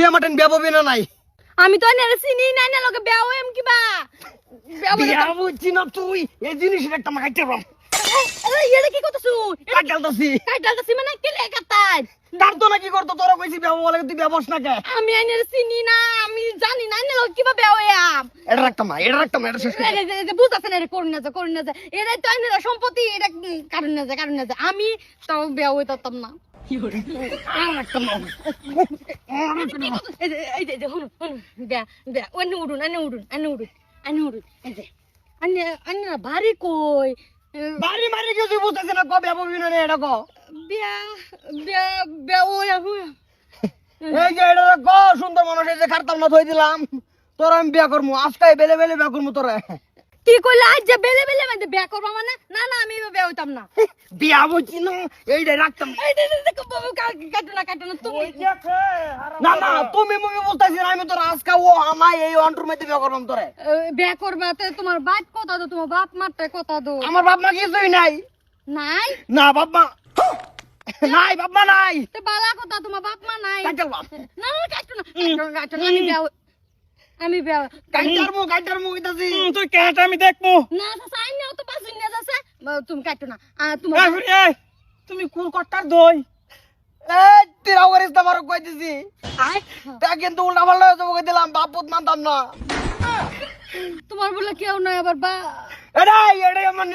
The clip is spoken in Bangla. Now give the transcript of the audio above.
বিয়া মাটেন বিয়া ববি না নাই আমি তো নেরে চিনি নাই না লগে বেও এম কিবা বিয়া বুঝছি না তুই এই জিনিসের একটা মাইতে রম আরে এটা কি করতেছু কাটালতাছি কাটালতাছি মানে কি লেখাতাই ডারতো না কি করতো তোরা কইছি বিয়া বলে তুই বিয়া বস না কে আমি নেরে চিনি না আমি জানি না না লগে কিবা বেও এম এটা একটা মা এটা শেষ করে বুঝতাছেন এর করুন না যা এটা তো আইনের সম্পত্তি এটা কারণ না যা আমি তাও বেও হইতাম না আর একটা মা এই যে হুন বে ওনে উড়ুন এই যে আন্নে ভারী কই বাড়ি মারি কি তুই বুঝতেছ না কবে বিয়া ববি না এটা কো বিয়া বিয়া বিয়া ওয়া এই যে এটা ক সুন্দর মানুষ এই যে খারতাম না থই দিলাম তোর আমি বিয়া করমু আজকে বেলে বেলে বিয়া করমু তোরে কি কইলা আজ যে বেলে বেলে মানে বিয়া করবা মানে না না আমি বিয়া হইতাম না বিয়া বুঝছি না এইটা রাখতাম এই কাটো না তুমি না না তুমি মুভি বলতাছি না আমি তোর আজকে ও আমায় এই অন্টুর মধ্যে বিয়া করবাম তোরে বিয়া করবাতে তোমার বাপ কথা দো তোমার বাপ মারতে কথা দো আমার বাপ মা কিছুই নাই নাই না বাপ মা নাই বাপ মা নাই তে বালা কথা তোমার বাপ মা নাই কাটাল বাপ না কাটো না আমি বিয়া কাটার মু কইতাছি তুই কেটা আমি দেখবো না সাইন নাও তো পাঁচ দিন যাচ্ছে তুমি কাটো না তোমার এই তুমি কোন কট্টার দই এই তিরা করিস না মারো কইতেছি আয় তা কিন্তু উল্টা পাল্টা হয়ে যাবো কই দিলাম বাপ পুত মানতাম না তোমার বলে কেউ নাই আবার বা এটাই আমার